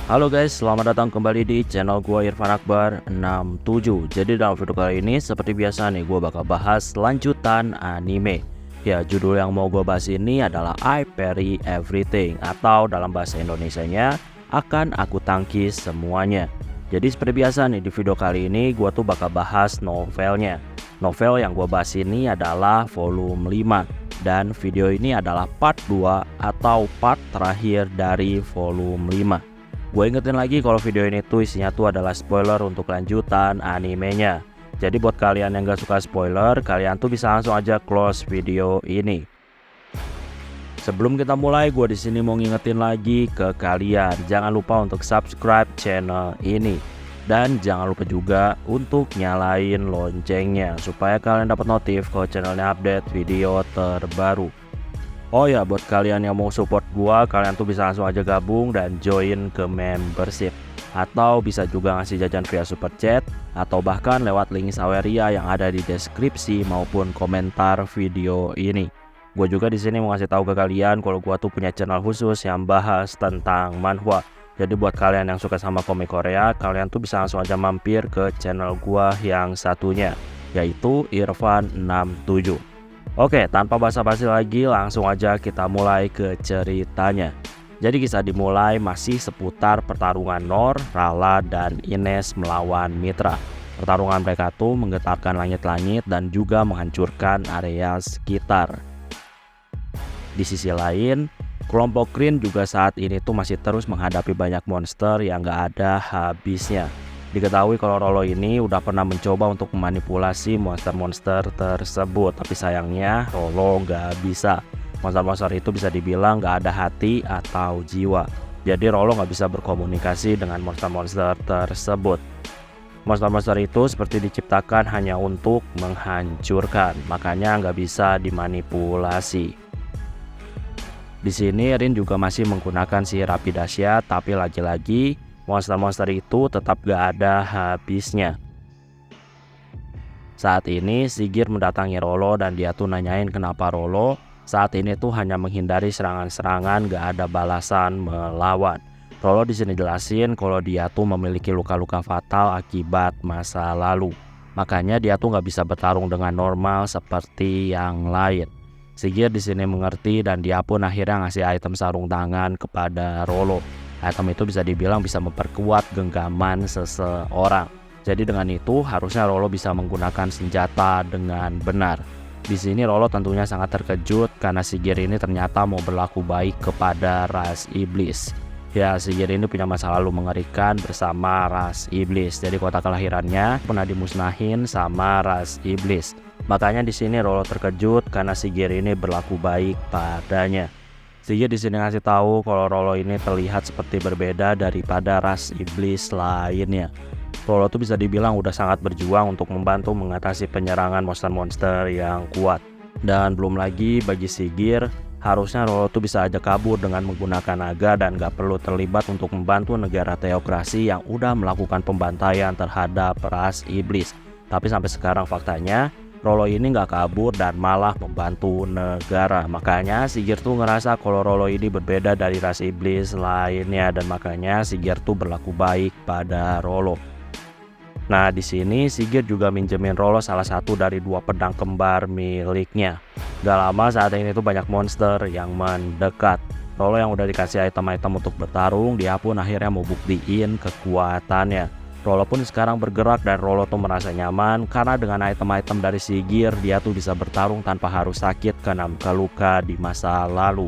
Halo guys, selamat datang kembali di channel gua Irfan Akbar 67. Jadi dalam video kali ini seperti biasa nih gua bakal bahas lanjutan anime. Ya, judul yang mau gua bahas ini adalah I Parry Everything, atau dalam bahasa Indonesianya akan aku tangkis semuanya. Jadi seperti biasa nih di video kali ini gua tuh bakal bahas novelnya. Novel yang gua bahas ini adalah volume 5, dan video ini adalah part 2 atau part terakhir dari volume 5. Gue ingetin lagi kalau video ini tuh isinya tuh adalah spoiler untuk lanjutan animenya. Jadi buat kalian yang gak suka spoiler, kalian tuh bisa langsung aja close video ini. Sebelum kita mulai, gue di sini mau ngingetin lagi ke kalian, jangan lupa untuk subscribe channel ini. Dan jangan lupa juga untuk nyalain loncengnya supaya kalian dapat notif kalau channelnya update video terbaru. Oh ya, buat kalian yang mau support gua, kalian tuh bisa langsung aja gabung dan join ke membership, atau bisa juga ngasih jajan via super chat, atau bahkan lewat link Saweria yang ada di deskripsi maupun komentar video ini. Gue juga di sini mau ngasih tahu ke kalian kalau gua tuh punya channel khusus yang bahas tentang manhwa. Jadi buat kalian yang suka sama komik Korea, kalian tuh bisa langsung aja mampir ke channel gua yang satunya, yaitu Irfan 67. Oke, tanpa basa-basi lagi, langsung aja kita mulai ke ceritanya. Jadi kisah dimulai masih seputar pertarungan Nor, Rala, dan Ines melawan Mitra. Pertarungan mereka tuh menggetarkan langit-langit dan juga menghancurkan area sekitar. Di sisi lain, kelompok Green juga saat ini tuh masih terus menghadapi banyak monster yang gak ada habisnya. Diketahui kalau Rolo ini udah pernah mencoba untuk memanipulasi monster-monster tersebut, tapi sayangnya Rolo nggak bisa. Monster-monster itu bisa dibilang nggak ada hati atau jiwa. Jadi Rolo nggak bisa berkomunikasi dengan monster-monster tersebut. Monster-monster itu seperti diciptakan hanya untuk menghancurkan, makanya nggak bisa dimanipulasi. Di sini Rin juga masih menggunakan sihir api dahsyat, tapi lagi-lagi monster-monster itu tetap gak ada habisnya. Saat ini Sigir mendatangi Rolo dan dia tuh nanyain kenapa Rolo saat ini tuh hanya menghindari serangan-serangan, gak ada balasan melawan. Rolo di sini jelasin kalau dia tuh memiliki luka-luka fatal akibat masa lalu. Makanya dia tuh gak bisa bertarung dengan normal seperti yang lain. Sigir di sini mengerti dan dia pun akhirnya ngasih item sarung tangan kepada Rolo. Item itu bisa dibilang bisa memperkuat genggaman seseorang. Jadi dengan itu harusnya Rolo bisa menggunakan senjata dengan benar. Di sini Rolo tentunya sangat terkejut karena Sigir ini ternyata mau berlaku baik kepada ras iblis. Ya, Sigir ini punya masa lalu mengerikan bersama ras iblis. Jadi kota kelahirannya pernah dimusnahin sama ras iblis. Makanya di sini Rolo terkejut karena Sigir ini berlaku baik padanya. Sigir di sini ngasih tahu kalau Rolo ini terlihat seperti berbeda daripada ras iblis lainnya. Rolo tuh bisa dibilang udah sangat berjuang untuk membantu mengatasi penyerangan monster-monster yang kuat. Dan belum lagi bagi Sigir, harusnya Rolo tuh bisa aja kabur dengan menggunakan naga dan gak perlu terlibat untuk membantu negara teokrasi yang udah melakukan pembantaian terhadap ras iblis. Tapi sampai sekarang faktanya Rolo ini nggak kabur dan malah membantu negara. Makanya Sigir tuh ngerasa kalau Rolo ini berbeda dari ras iblis lainnya, dan makanya Sigir tuh berlaku baik pada Rolo. Nah, di sini Sigir juga minjemin Rolo salah satu dari 2 pedang kembar miliknya. Gak lama saat ini tuh banyak monster yang mendekat. Rolo yang udah dikasih item-item untuk bertarung, dia pun akhirnya mau buktiin kekuatannya. Rolo pun sekarang bergerak dan Rolo tuh merasa nyaman karena dengan item-item dari Sigir dia tuh bisa bertarung tanpa harus sakit karena luka-luka di masa lalu.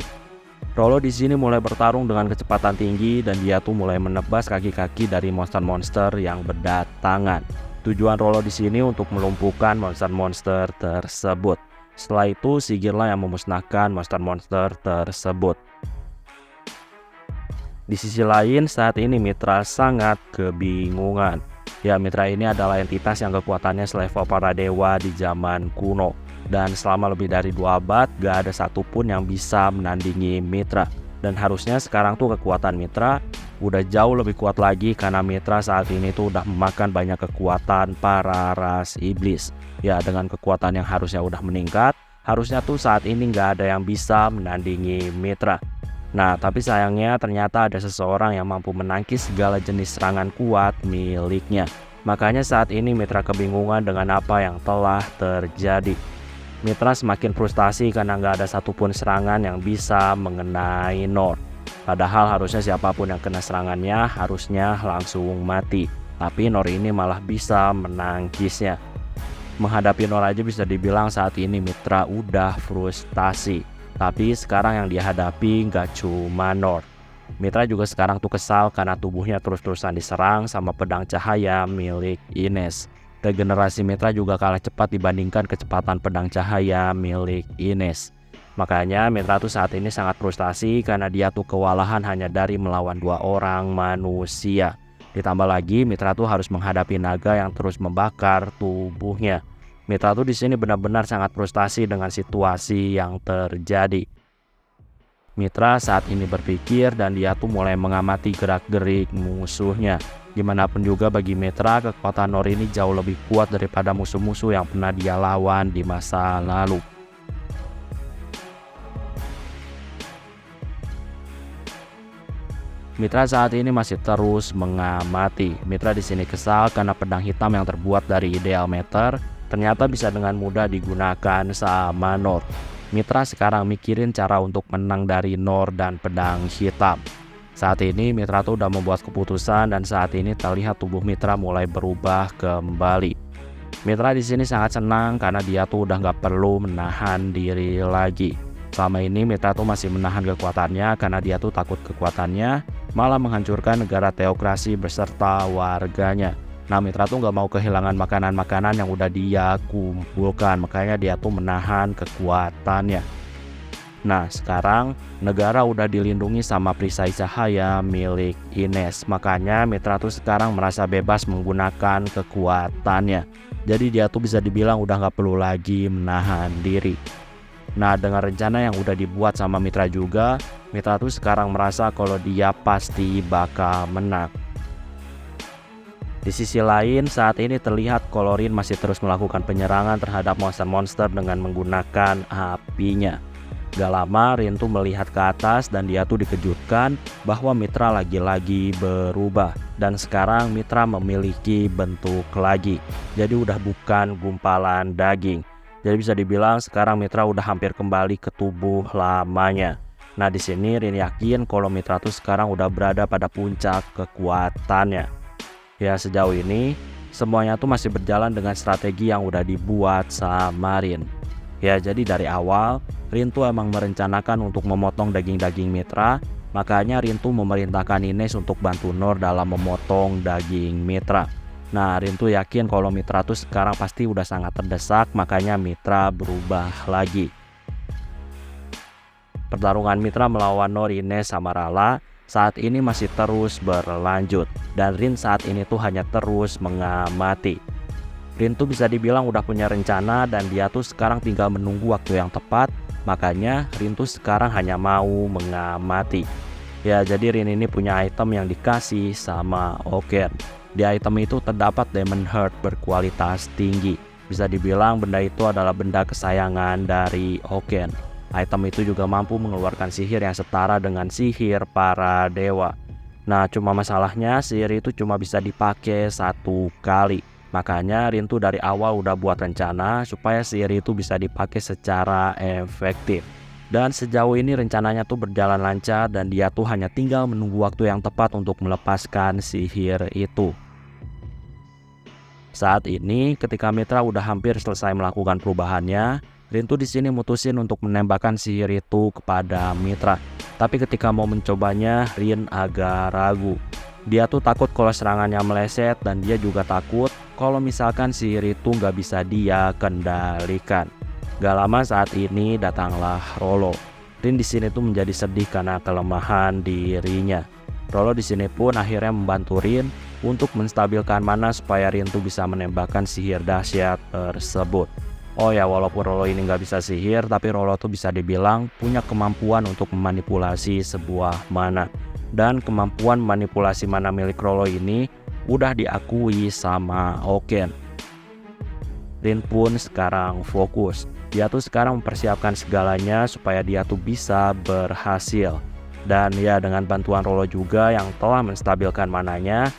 Rolo di sini mulai bertarung dengan kecepatan tinggi dan dia tuh mulai menebas kaki-kaki dari monster-monster yang berdatangan. Tujuan Rolo di sini untuk melumpuhkan monster-monster tersebut. Setelah itu Sigirlah yang memusnahkan monster-monster tersebut. Di sisi lain, saat ini Mitra sangat kebingungan. Ya, Mitra ini adalah entitas yang kekuatannya selevel para dewa di zaman kuno. Dan selama lebih dari 2 abad, gak ada satupun yang bisa menandingi Mitra. Dan harusnya sekarang tuh kekuatan Mitra udah jauh lebih kuat lagi karena Mitra saat ini tuh udah memakan banyak kekuatan para ras iblis. Ya, dengan kekuatan yang harusnya udah meningkat, harusnya tuh saat ini gak ada yang bisa menandingi Mitra. Nah, tapi sayangnya ternyata ada seseorang yang mampu menangkis segala jenis serangan kuat miliknya. Makanya saat ini Mitra kebingungan dengan apa yang telah terjadi. Mitra semakin frustasi karena nggak ada satupun serangan yang bisa mengenai Nor. Padahal harusnya siapapun yang kena serangannya harusnya langsung mati. Tapi Nor ini malah bisa menangkisnya. Menghadapi Nor aja bisa dibilang saat ini Mitra udah frustasi. Tapi sekarang yang dihadapi nggak cuma Nor. Mitra juga sekarang tuh kesal karena tubuhnya terus-terusan diserang sama pedang cahaya milik Ines. Regenerasi Mitra juga kalah cepat dibandingkan kecepatan pedang cahaya milik Ines. Makanya Mitra tuh saat ini sangat frustasi karena dia tuh kewalahan hanya dari melawan 2 orang manusia. Ditambah lagi Mitra tuh harus menghadapi naga yang terus membakar tubuhnya. Mitra tuh di sini benar-benar sangat frustasi dengan situasi yang terjadi. Mitra saat ini berpikir dan dia tuh mulai mengamati gerak-gerik musuhnya. Gimana pun juga bagi Mitra, kekuatan Nor ini jauh lebih kuat daripada musuh-musuh yang pernah dia lawan di masa lalu. Mitra saat ini masih terus mengamati. Mitra di sini kesal karena pedang hitam yang terbuat dari ideal meter ternyata bisa dengan mudah digunakan sama Nor. Mitra sekarang mikirin cara untuk menang dari Nor dan pedang hitam. Saat ini Mitra tuh udah membuat keputusan dan saat ini terlihat tubuh Mitra mulai berubah kembali. Mitra di sini sangat senang karena dia tuh udah nggak perlu menahan diri lagi. Selama ini Mitra tuh masih menahan kekuatannya karena dia tuh takut kekuatannya malah menghancurkan negara teokrasi beserta warganya. Nah, Mitra tuh nggak mau kehilangan makanan-makanan yang udah dia kumpulkan, makanya dia tuh menahan kekuatannya. Nah, sekarang negara udah dilindungi sama perisai cahaya milik Ines, makanya Mitra tuh sekarang merasa bebas menggunakan kekuatannya. Jadi dia tuh bisa dibilang udah nggak perlu lagi menahan diri. Nah, dengan rencana yang udah dibuat sama Mitra juga, Mitra tuh sekarang merasa kalau dia pasti bakal menang. Di sisi lain, saat ini terlihat kalau Rin masih terus melakukan penyerangan terhadap monster-monster dengan menggunakan apinya. Gak lama Rin tuh melihat ke atas dan dia tuh dikejutkan bahwa Mitra lagi-lagi berubah. Dan sekarang Mitra memiliki bentuk lagi. Jadi udah bukan gumpalan daging. Jadi bisa dibilang sekarang Mitra udah hampir kembali ke tubuh lamanya. Nah, di sini Rin yakin kalau Mitra tuh sekarang udah berada pada puncak kekuatannya. Ya, sejauh ini semuanya tuh masih berjalan dengan strategi yang udah dibuat sama Rin. Ya, jadi dari awal Rin tuh emang merencanakan untuk memotong daging-daging Mitra. Makanya Rin tuh memerintahkan Ines untuk bantu Nor dalam memotong daging Mitra. Nah, Rin tuh yakin kalau Mitra tuh sekarang pasti udah sangat terdesak, makanya Mitra berubah lagi. Pertarungan Mitra melawan Nor, Ines, sama Rala saat ini masih terus berlanjut. Dan Rin saat ini tuh hanya terus mengamati. Rin tuh bisa dibilang udah punya rencana dan dia tuh sekarang tinggal menunggu waktu yang tepat. Makanya Rin tuh sekarang hanya mau mengamati. Ya, jadi Rin ini punya item yang dikasih sama Oken. Di item itu terdapat Diamond Heart berkualitas tinggi. Bisa dibilang benda itu adalah benda kesayangan dari Oken. Item itu juga mampu mengeluarkan sihir yang setara dengan sihir para dewa. Nah, cuma masalahnya sihir itu cuma bisa dipakai 1 kali. Makanya Rin tuh dari awal udah buat rencana supaya sihir itu bisa dipakai secara efektif. Dan sejauh ini rencananya tuh berjalan lancar dan dia tuh hanya tinggal menunggu waktu yang tepat untuk melepaskan sihir itu. Saat ini ketika Mitra udah hampir selesai melakukan perubahannya, Rin tuh di sini mutusin untuk menembakkan sihir itu kepada Mitra. Tapi ketika mau mencobanya, Rin agak ragu. Dia tuh takut kalau serangannya meleset dan dia juga takut kalau misalkan sihir itu nggak bisa dia kendalikan. Gak lama saat ini datanglah Rolo. Rin di sini tuh menjadi sedih karena kelemahan dirinya. Rolo di sini pun akhirnya membantu Rin untuk menstabilkan mana supaya Rin tuh bisa menembakkan sihir dahsyat tersebut. Oh ya, walaupun Rolo ini nggak bisa sihir, tapi Rolo tuh bisa dibilang punya kemampuan untuk memanipulasi sebuah mana. Dan kemampuan manipulasi mana milik Rolo ini udah diakui sama Oken. Rin pun sekarang fokus. Dia tuh sekarang mempersiapkan segalanya supaya dia tuh bisa berhasil. Dan ya dengan bantuan Rolo juga yang telah menstabilkan mananya,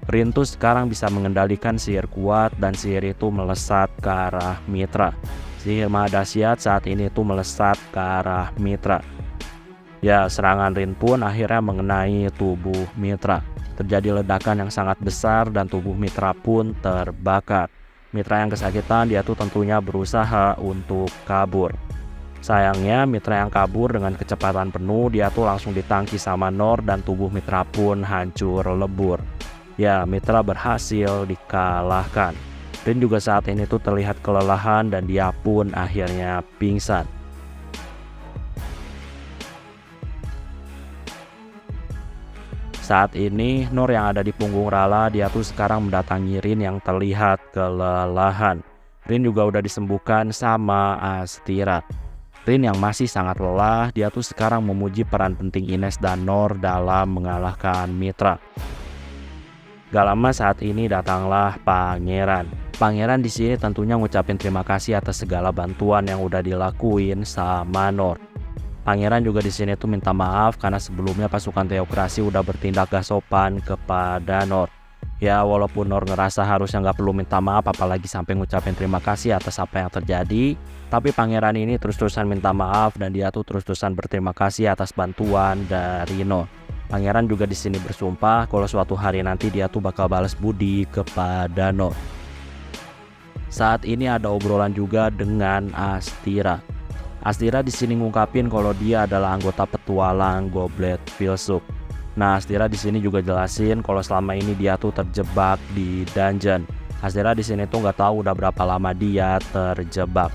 Rin tuh sekarang bisa mengendalikan sihir kuat dan sihir itu melesat ke arah Mitra. Sihir maha dahsyat saat ini tuh melesat ke arah Mitra. Ya, serangan Rin pun akhirnya mengenai tubuh Mitra. Terjadi ledakan yang sangat besar dan tubuh Mitra pun terbakar. Mitra yang kesakitan dia tuh tentunya berusaha untuk kabur. Sayangnya Mitra yang kabur dengan kecepatan penuh dia tuh langsung ditangki sama Nor dan tubuh Mitra pun hancur lebur. Ya, Mitra berhasil dikalahkan. Rin juga saat ini tuh terlihat kelelahan dan dia pun akhirnya pingsan. Saat ini Nor yang ada di punggung Rala dia tuh sekarang mendatangi Rin yang terlihat kelelahan. Rin juga udah disembuhkan sama Astira. Rin yang masih sangat lelah, dia tuh sekarang memuji peran penting Ines dan Nor dalam mengalahkan Mitra. Gak lama saat ini datanglah Pangeran. Pangeran di sini tentunya ngucapin terima kasih atas segala bantuan yang udah dilakuin sama Nor. Pangeran juga di sini tuh minta maaf karena sebelumnya pasukan teokrasi udah bertindak gak sopan kepada Nor. Ya walaupun Nor ngerasa harusnya nggak perlu minta maaf apalagi sampai ngucapin terima kasih atas apa yang terjadi, tapi pangeran ini terus-terusan minta maaf dan dia tuh terus-terusan berterima kasih atas bantuan dari Nor. Pangeran juga di sini bersumpah kalau suatu hari nanti dia tuh bakal balas budi kepada Nor. Saat ini ada obrolan juga dengan Astira. Astira di sini ngungkapin kalau dia adalah anggota petualang Goblet Filsuf. Nah, Astira di sini juga jelasin kalau selama ini dia tuh terjebak di dungeon. Astira di sini tuh nggak tahu udah berapa lama dia terjebak.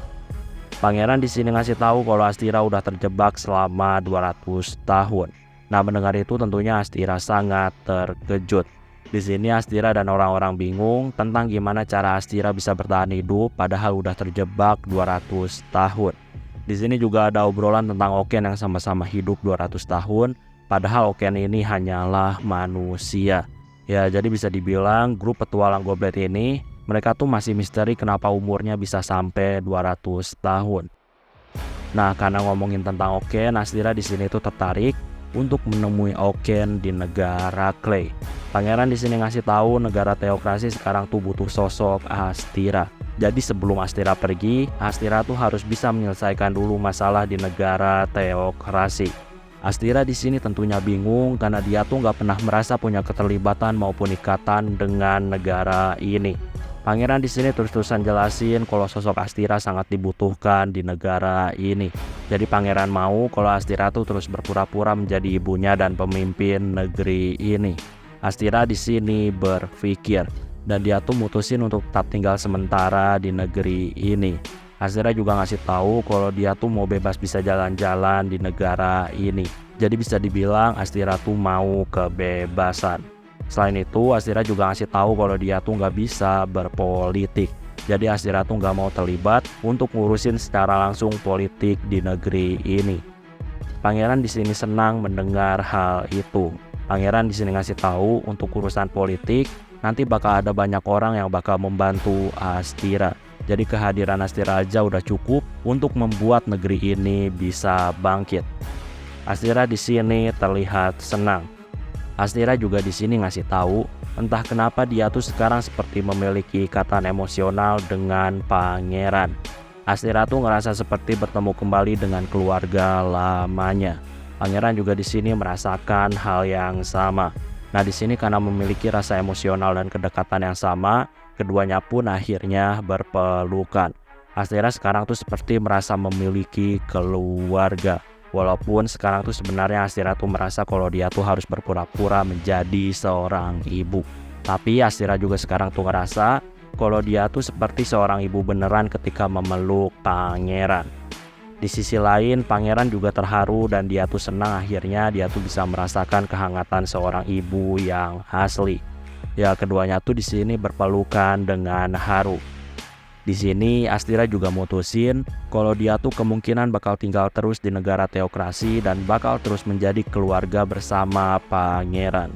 Pangeran di sini ngasih tahu kalau Astira udah terjebak selama 200 tahun. Nah, mendengar itu tentunya Astira sangat terkejut. Di sini Astira dan orang-orang bingung tentang gimana cara Astira bisa bertahan hidup padahal udah terjebak 200 tahun. Di sini juga ada obrolan tentang Oken yang sama-sama hidup 200 tahun. Padahal Oken ini hanyalah manusia. Ya jadi bisa dibilang grup petualang Goblet ini mereka tuh masih misteri kenapa umurnya bisa sampai 200 tahun. Nah karena ngomongin tentang Oken, Astira di sini tuh tertarik untuk menemui Oken di negara Clay. Pangeran di sini ngasih tahu negara teokrasi sekarang tuh butuh sosok Astira. Jadi sebelum Astira pergi, Astira tuh harus bisa menyelesaikan dulu masalah di negara teokrasi. Astira di sini tentunya bingung karena dia tuh nggak pernah merasa punya keterlibatan maupun ikatan dengan negara ini. Pangeran di sini terus-terusan jelasin kalau sosok Astira sangat dibutuhkan di negara ini. Jadi pangeran mau kalau Astira tuh terus berpura-pura menjadi ibunya dan pemimpin negeri ini. Astira di sini berpikir dan dia tuh mutusin untuk tetap tinggal sementara di negeri ini. Astira juga ngasih tahu kalau dia tuh mau bebas bisa jalan-jalan di negara ini. Jadi bisa dibilang Astira tuh mau kebebasan. Selain itu Astira juga ngasih tahu kalau dia tuh nggak bisa berpolitik. Jadi Astira tuh nggak mau terlibat untuk ngurusin secara langsung politik di negeri ini. Pangeran di sini senang mendengar hal itu. Pangeran di sini ngasih tahu untuk urusan politik nanti bakal ada banyak orang yang bakal membantu Astira. Jadi kehadiran Astira aja udah cukup untuk membuat negeri ini bisa bangkit. Astira di sini terlihat senang. Astira juga di sini ngasih tahu entah kenapa dia tuh sekarang seperti memiliki ikatan emosional dengan pangeran. Astira tuh ngerasa seperti bertemu kembali dengan keluarga lamanya. Pangeran juga di sini merasakan hal yang sama. Nah di sini karena memiliki rasa emosional dan kedekatan yang sama, keduanya pun akhirnya berpelukan. Astira sekarang tuh seperti merasa memiliki keluarga. Walaupun sekarang tuh sebenarnya Astira tuh merasa kalau dia tuh harus berpura-pura menjadi seorang ibu. Tapi Astira juga sekarang tuh ngerasa kalau dia tuh seperti seorang ibu beneran ketika memeluk pangeran. Di sisi lain pangeran juga terharu dan dia tuh senang akhirnya dia tuh bisa merasakan kehangatan seorang ibu yang asli. Ya keduanya tuh di sini berpelukan dengan haru. Di sini Astira juga mutusin kalau dia tuh kemungkinan bakal tinggal terus di negara teokrasi dan bakal terus menjadi keluarga bersama pangeran.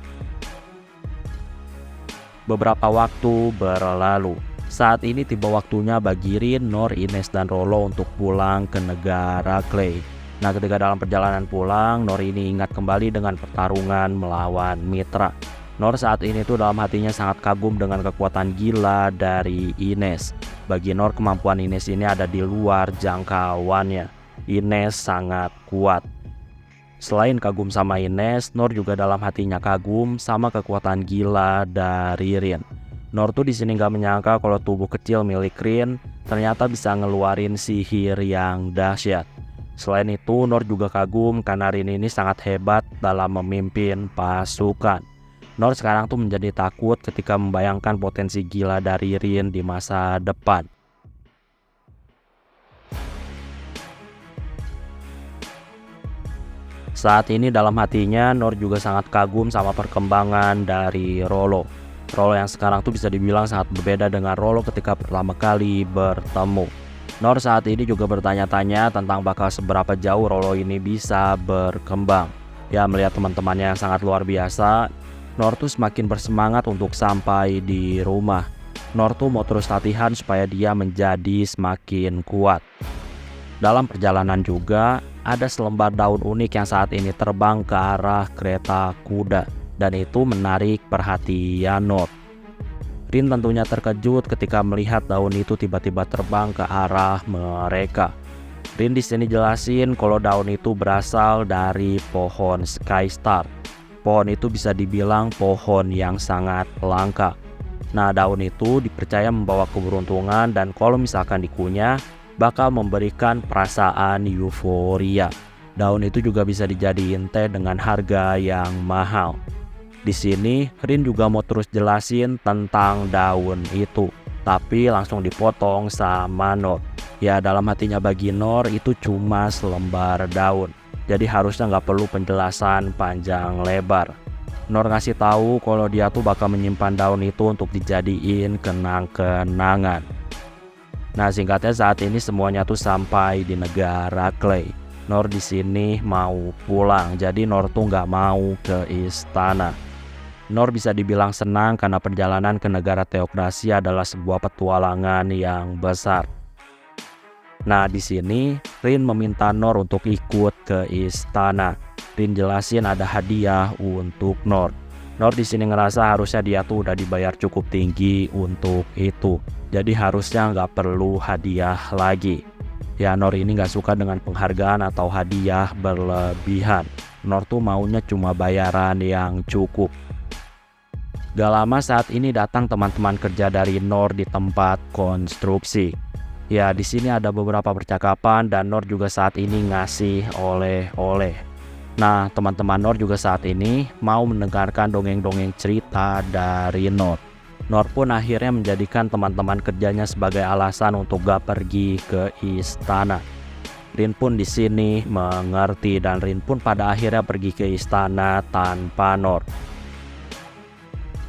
Beberapa waktu berlalu. Saat ini tiba waktunya bagi Rin, Nor, Ines, dan Rolo untuk pulang ke negara Clay. Nah, ketika dalam perjalanan pulang, Nor ini ingat kembali dengan pertarungan melawan Mitra. Nor saat ini tuh dalam hatinya sangat kagum dengan kekuatan gila dari Ines. Bagi Nor, kemampuan Ines ini ada di luar jangkauannya. Ines sangat kuat. Selain kagum sama Ines, Nor juga dalam hatinya kagum sama kekuatan gila dari Rin. Nor tuh di sini nggak menyangka kalau tubuh kecil milik Rin ternyata bisa ngeluarin sihir yang dahsyat. Selain itu, Nor juga kagum karena Rin ini sangat hebat dalam memimpin pasukan. Nor sekarang tuh menjadi takut ketika membayangkan potensi gila dari Rin di masa depan. Saat ini dalam hatinya, Nor juga sangat kagum sama perkembangan dari Rollo. Rollo yang sekarang tuh bisa dibilang sangat berbeda dengan Rollo ketika pertama kali bertemu. Nor saat ini juga bertanya-tanya tentang bakal seberapa jauh Rollo ini bisa berkembang. Ya, melihat teman-temannya yang sangat luar biasa, Nor tuh semakin bersemangat untuk sampai di rumah. Nor tuh mau terus latihan supaya dia menjadi semakin kuat. Dalam perjalanan juga ada selembar daun unik yang saat ini terbang ke arah kereta kuda, dan itu menarik perhatian Nor. Rin tentunya terkejut ketika melihat daun itu tiba-tiba terbang ke arah mereka. Rin di sini jelasin kalau daun itu berasal dari pohon Sky Star. Pohon itu bisa dibilang pohon yang sangat langka. Nah, daun itu dipercaya membawa keberuntungan dan kalau misalkan dikunyah bakal memberikan perasaan euforia. Daun itu juga bisa dijadiin teh dengan harga yang mahal. Di sini Rin juga mau terus jelasin tentang daun itu, tapi langsung dipotong sama Nor. Ya, dalam hatinya bagi Nor itu cuma selembar daun. Jadi harusnya nggak perlu penjelasan panjang lebar. Nor ngasih tahu kalau dia tuh bakal menyimpan daun itu untuk dijadiin kenang-kenangan. Nah, singkatnya saat ini semuanya tuh sampai di negara Clay. Nor di sini mau pulang, jadi Nor tuh nggak mau ke istana. Nor bisa dibilang senang karena perjalanan ke negara teokrasi adalah sebuah petualangan yang besar. Nah, di sini Rin meminta Nor untuk ikut ke istana. Rin jelasin ada hadiah untuk Nor. Nor di sini ngerasa harusnya dia tuh udah dibayar cukup tinggi untuk itu. Jadi harusnya nggak perlu hadiah lagi. Ya, Nor ini nggak suka dengan penghargaan atau hadiah berlebihan. Nor tuh maunya cuma bayaran yang cukup. Gak lama saat ini datang teman-teman kerja dari Nor di tempat konstruksi. Ya, di sini ada beberapa percakapan dan Nor juga saat ini ngasih oleh-oleh. Nah, teman-teman Nor juga saat ini mau mendengarkan dongeng-dongeng cerita dari Nor. Nor pun akhirnya menjadikan teman-teman kerjanya sebagai alasan untuk gak pergi ke istana. Rin pun di sini mengerti dan Rin pun pada akhirnya pergi ke istana tanpa Nor.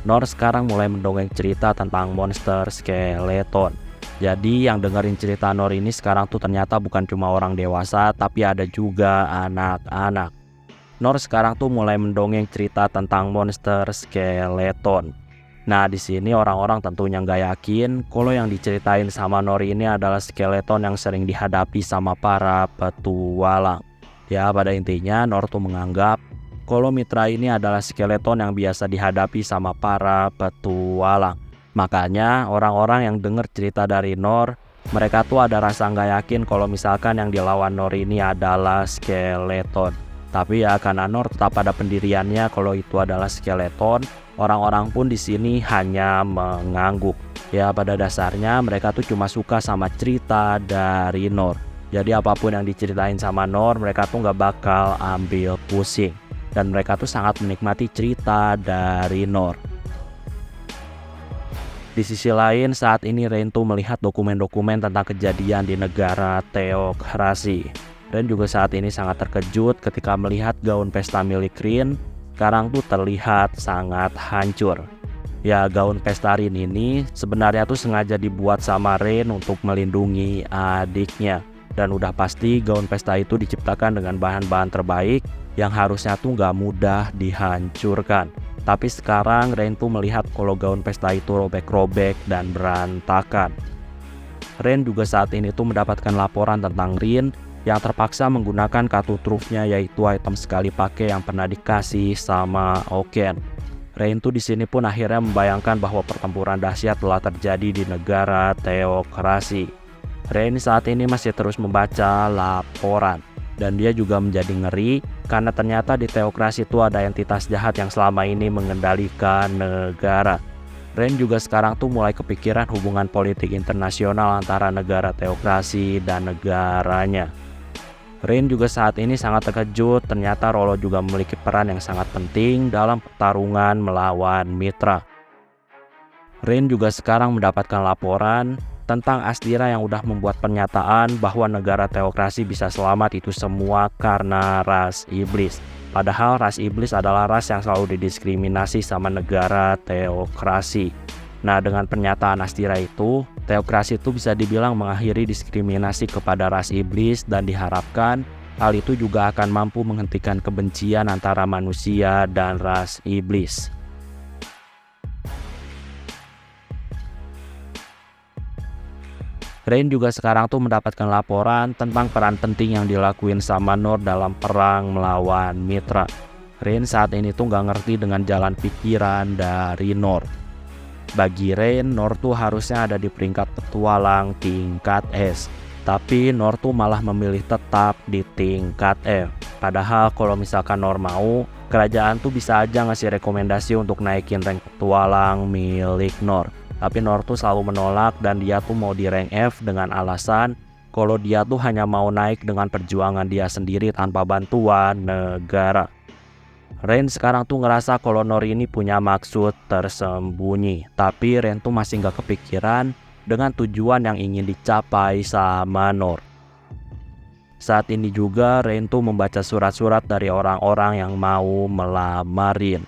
Nor sekarang mulai mendongeng cerita tentang monster skeleton. Jadi yang dengerin cerita Nor ini sekarang tuh ternyata bukan cuma orang dewasa, tapi ada juga anak-anak. Nor sekarang tuh mulai mendongeng cerita tentang monster skeleton. Nah, di sini orang-orang tentunya nggak yakin kalau yang diceritain sama Nor ini adalah skeleton yang sering dihadapi sama para petualang. Ya, pada intinya Nor tuh menganggap kalau Mitra ini adalah skeleton yang biasa dihadapi sama para petualang. Makanya orang-orang yang dengar cerita dari Nor, mereka tuh ada rasa nggak yakin kalau misalkan yang dilawan Nor ini adalah skeleton. Tapi ya karena Nor tetap pada pendiriannya kalau itu adalah skeleton, orang-orang pun di sini hanya mengangguk. Ya, pada dasarnya mereka tuh cuma suka sama cerita dari Nor. Jadi apapun yang diceritain sama Nor, mereka tuh nggak bakal ambil pusing. Dan mereka tuh sangat menikmati cerita dari Nor. Di sisi lain, saat ini Ren tuh melihat dokumen-dokumen tentang kejadian di negara teokrasi. Ren juga saat ini sangat terkejut ketika melihat gaun pesta milik Rin sekarang tuh terlihat sangat hancur. Ya, gaun pesta Rin ini sebenarnya tuh sengaja dibuat sama Ren untuk melindungi adiknya. Dan udah pasti gaun pesta itu diciptakan dengan bahan-bahan terbaik yang harusnya tuh gak mudah dihancurkan. Tapi sekarang Ren tuh melihat kalau gaun pesta itu robek-robek dan berantakan. Ren juga saat ini tuh mendapatkan laporan tentang Rin yang terpaksa menggunakan kartu trufnya, yaitu item sekali pakai yang pernah dikasih sama Oken. Rain tuh di sini pun akhirnya membayangkan bahwa pertempuran dahsyat telah terjadi di negara teokrasi. Rain saat ini masih terus membaca laporan, dan dia juga menjadi ngeri karena ternyata di teokrasi itu ada entitas jahat yang selama ini mengendalikan negara. Rain juga sekarang tuh mulai kepikiran hubungan politik internasional antara negara teokrasi dan negaranya. Rain juga saat ini sangat terkejut, ternyata Rollo juga memiliki peran yang sangat penting dalam pertarungan melawan Mitra. Rain juga sekarang mendapatkan laporan tentang Asdira yang udah membuat pernyataan bahwa negara teokrasi bisa selamat itu semua karena ras iblis. Padahal ras iblis adalah ras yang selalu didiskriminasi sama negara teokrasi. Nah, dengan pernyataan Asdira itu, teokrasi itu bisa dibilang mengakhiri diskriminasi kepada ras iblis, dan diharapkan hal itu juga akan mampu menghentikan kebencian antara manusia dan ras iblis. Rain juga sekarang tuh mendapatkan laporan tentang peran penting yang dilakuin sama Nor dalam perang melawan Mitra. Rain saat ini tuh nggak ngerti dengan jalan pikiran dari Nor. Bagi Rain, Nor tuh harusnya ada di peringkat petualang tingkat S, tapi Nor tuh malah memilih tetap di tingkat F. Padahal kalau misalkan Nor mau, kerajaan tuh bisa aja ngasih rekomendasi untuk naikin rank petualang milik Nor. Tapi Nor tuh selalu menolak, dan dia tuh mau di rank F dengan alasan kalau dia tuh hanya mau naik dengan perjuangan dia sendiri tanpa bantuan negara. Rain sekarang tuh ngerasa kalau Nor ini punya maksud tersembunyi, tapi Rain tuh masih nggak kepikiran dengan tujuan yang ingin dicapai sama Nor. Saat ini juga Rain tuh membaca surat-surat dari orang-orang yang mau melamarin.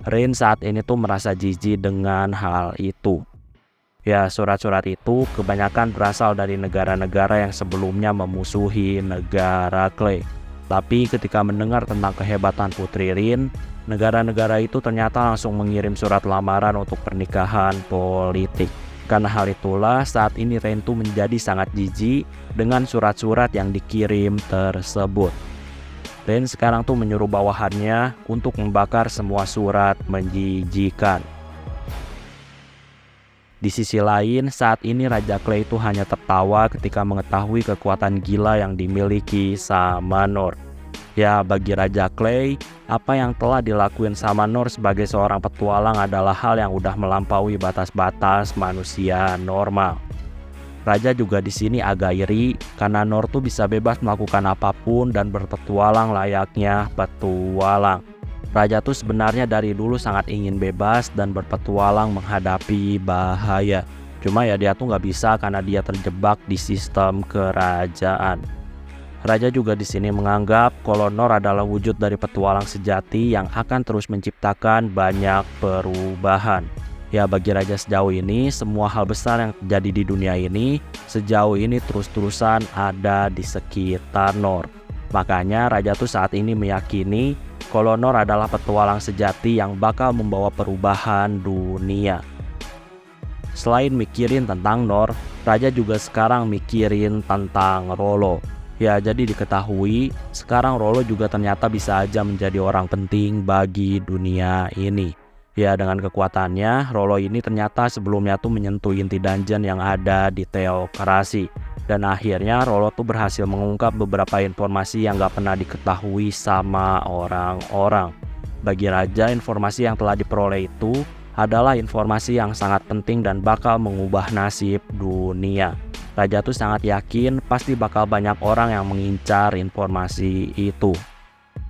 Rain saat ini tuh merasa jijik dengan hal itu. Ya, surat-surat itu kebanyakan berasal dari negara-negara yang sebelumnya memusuhi negara Clay. Tapi ketika mendengar tentang kehebatan Putri Rin, negara-negara itu ternyata langsung mengirim surat lamaran untuk pernikahan politik. Karena hal itulah saat ini Rain tuh menjadi sangat jijik dengan surat-surat yang dikirim tersebut. Rain sekarang tuh menyuruh bawahannya untuk membakar semua surat menjijikan. Di sisi lain, saat ini Raja Clay itu hanya tertawa ketika mengetahui kekuatan gila yang dimiliki sama Nor. Ya, bagi Raja Clay, apa yang telah dilakuin sama Nor sebagai seorang petualang adalah hal yang udah melampaui batas-batas manusia normal. Raja juga di sini agak iri karena Nor tuh bisa bebas melakukan apapun dan berpetualang layaknya petualang. Raja tuh sebenarnya dari dulu sangat ingin bebas dan berpetualang menghadapi bahaya. Cuma ya dia tuh nggak bisa karena dia terjebak di sistem kerajaan. Raja juga di sini menganggap kalau Nor adalah wujud dari petualang sejati yang akan terus menciptakan banyak perubahan. Ya, bagi Raja sejauh ini, semua hal besar yang terjadi di dunia ini sejauh ini terus-terusan ada di sekitar Nor. Makanya Raja tuh saat ini meyakini kalau Nor adalah petualang sejati yang bakal membawa perubahan dunia. Selain mikirin tentang Nor, Raja juga sekarang mikirin tentang Rollo. Ya, jadi diketahui sekarang Rollo juga ternyata bisa aja menjadi orang penting bagi dunia ini. Ya, dengan kekuatannya, Rollo ini ternyata sebelumnya tuh menyentuh inti dungeon yang ada di teokrasi. Dan akhirnya Rollo tuh berhasil mengungkap beberapa informasi yang gak pernah diketahui sama orang-orang. Bagi Raja, informasi yang telah diperoleh itu adalah informasi yang sangat penting dan bakal mengubah nasib dunia. Raja tuh sangat yakin pasti bakal banyak orang yang mengincar informasi itu.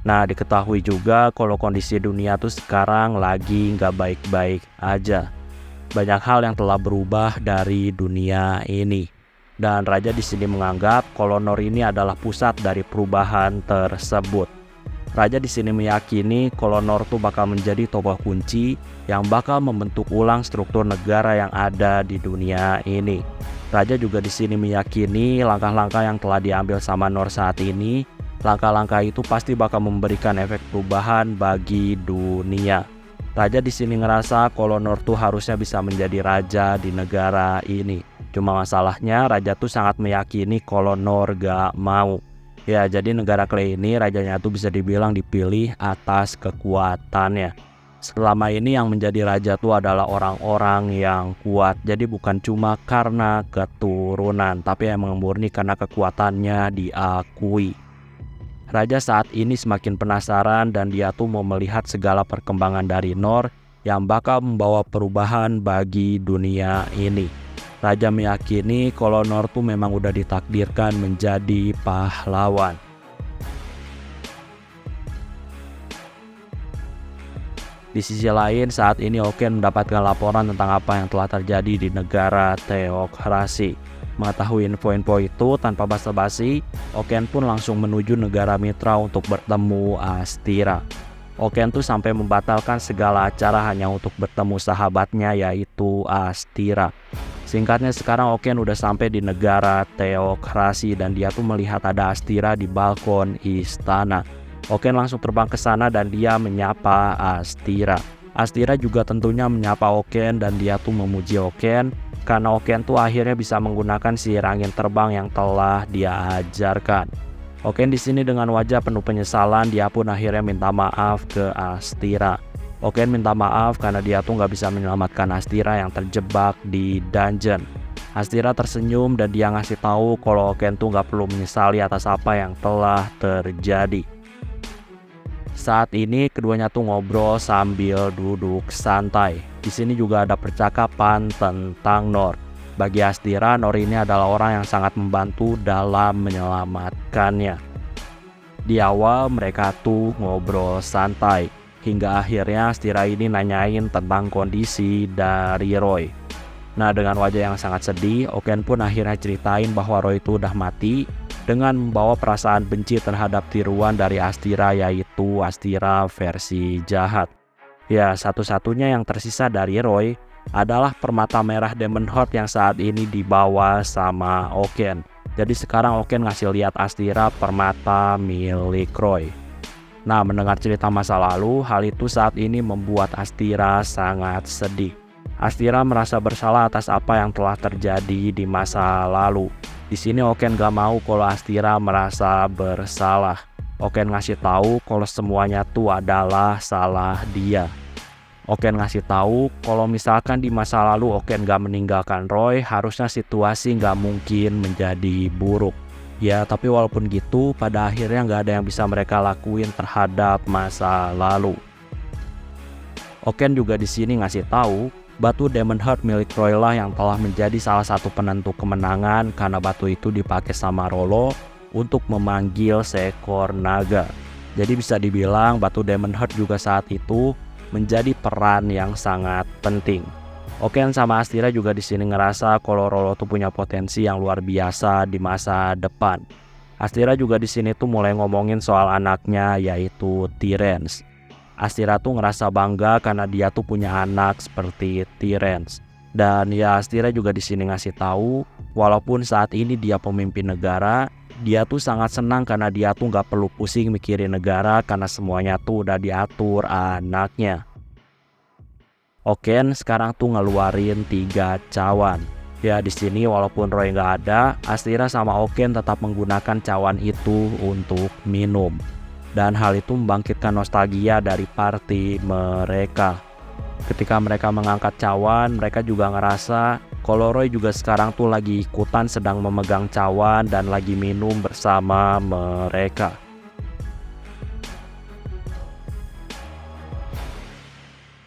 Nah, diketahui juga kalau kondisi dunia tuh sekarang lagi gak baik-baik aja. Banyak hal yang telah berubah dari dunia ini. Dan Raja di sini menganggap kalau Nor ini adalah pusat dari perubahan tersebut. Raja di sini meyakini kalau Nor tuh bakal menjadi tokoh kunci yang bakal membentuk ulang struktur negara yang ada di dunia ini. Raja juga di sini meyakini langkah-langkah yang telah diambil sama Nor saat ini, langkah-langkah itu pasti bakal memberikan efek perubahan bagi dunia. Raja di sini ngerasa kalau Nor tuh harusnya bisa menjadi raja di negara ini. Cuma masalahnya Raja tuh sangat meyakini kalau Nor gak mau. Ya, jadi negara Clay ini rajanya tuh bisa dibilang dipilih atas kekuatannya. Selama ini yang menjadi raja tuh adalah orang-orang yang kuat. Jadi bukan cuma karena keturunan, tapi emang murni karena kekuatannya diakui. Raja saat ini semakin penasaran dan dia tuh mau melihat segala perkembangan dari Nor yang bakal membawa perubahan bagi dunia ini. Raja meyakini kalau Nor tuh memang udah ditakdirkan menjadi pahlawan. Di sisi lain, saat ini Oken mendapatkan laporan tentang apa yang telah terjadi di negara teokrasi. Mengetahui info-info itu tanpa basa-basi, Oken pun langsung menuju negara mitra untuk bertemu Astira. Oken tuh sampai membatalkan segala acara hanya untuk bertemu sahabatnya yaitu Astira. Singkatnya sekarang Oken udah sampai di negara teokrasi dan dia tuh melihat ada Astira di balkon istana. Oken langsung terbang ke sana dan dia menyapa Astira. Astira juga tentunya menyapa Oken dan dia tuh memuji Oken karena Oken tuh akhirnya bisa menggunakan sihir angin terbang yang telah dia ajarkan. Oken di sini dengan wajah penuh penyesalan, dia pun akhirnya minta maaf ke Astira. Oken minta maaf karena dia tuh nggak bisa menyelamatkan Astira yang terjebak di dungeon. Astira tersenyum dan dia ngasih tahu kalau Oken tuh nggak perlu menyesali atas apa yang telah terjadi. Saat ini keduanya tuh ngobrol sambil duduk santai. Di sini juga ada percakapan tentang Nor. Bagi Astira, Nor ini adalah orang yang sangat membantu dalam menyelamatkannya. Di awal mereka tuh ngobrol santai, hingga akhirnya Astira ini nanyain tentang kondisi dari Roy. Nah, dengan wajah yang sangat sedih, Oken pun akhirnya ceritain bahwa Roy itu udah mati dengan membawa perasaan benci terhadap tiruan dari Astira, yaitu Astira versi jahat. Ya, satu-satunya yang tersisa dari Roy adalah permata merah Demon Heart yang saat ini dibawa sama Oken. Jadi sekarang Oken ngasih lihat Astira permata milik Roy. Nah, mendengar cerita masa lalu, hal itu saat ini membuat Astira sangat sedih. Astira merasa bersalah atas apa yang telah terjadi di masa lalu. Di sini Oken gak mau kalau Astira merasa bersalah. Oken ngasih tahu kalau semuanya tuh adalah salah dia. Oken ngasih tahu kalau misalkan di masa lalu Oken gak meninggalkan Roy, harusnya situasi gak mungkin menjadi buruk. Ya, tapi walaupun gitu, pada akhirnya gak ada yang bisa mereka lakuin terhadap masa lalu. Oken juga di sini ngasih tahu batu Demon Heart milik Roy lah yang telah menjadi salah satu penentu kemenangan karena batu itu dipakai sama Rollo untuk memanggil seekor naga. Jadi bisa dibilang batu Demon Heart juga saat itu menjadi peran yang sangat penting. Oken sama Astira juga di sini ngerasa kalau Rollo tuh punya potensi yang luar biasa di masa depan. Astira juga di sini tuh mulai ngomongin soal anaknya yaitu Tyrants. Astira tuh ngerasa bangga karena dia tuh punya anak seperti Tyrants. Dan ya Astira juga di sini ngasih tahu walaupun saat ini dia pemimpin negara, dia tuh sangat senang karena dia tuh nggak perlu pusing mikirin negara karena semuanya tuh udah diatur anaknya. Oken sekarang tuh ngeluarin 3 cawan. Ya di sini walaupun Roy nggak ada, Astira sama Oken tetap menggunakan cawan itu untuk minum. Dan hal itu membangkitkan nostalgia dari party mereka. Ketika mereka mengangkat cawan, mereka juga ngerasa kalau Roy juga sekarang tuh lagi ikutan sedang memegang cawan dan lagi minum bersama mereka.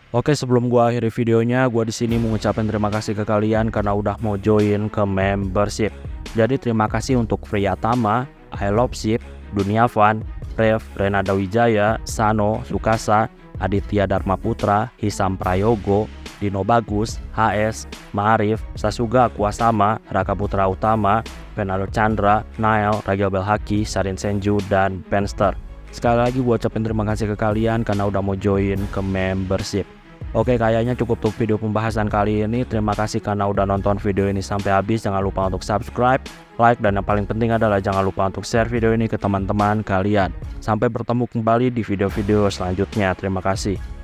Oke, sebelum gua akhiri videonya, gua di sini mengucapkan terima kasih ke kalian karena udah mau join ke membership. Jadi terima kasih untuk Priyatama, I Love Ship, Dunia Fun, Rev, Renada Wijaya, Sano, Sukasa, Aditya Dharma Putra, Hisam Prayogo, Dino Bagus, HS, Ma'arif, Sasuga Kuasama, Raka Putra Utama, Fernando Chandra, Nael, Ragil Belhaki, Sarin Senju, dan Penster. Sekali lagi gue ucapin terima kasih ke kalian karena udah mau join ke membership. Oke, kayaknya cukup untuk video pembahasan kali ini. Terima kasih karena udah nonton video ini sampai habis. Jangan lupa untuk subscribe, like, dan yang paling penting adalah jangan lupa untuk share video ini ke teman-teman kalian. Sampai bertemu kembali di video-video selanjutnya. Terima kasih.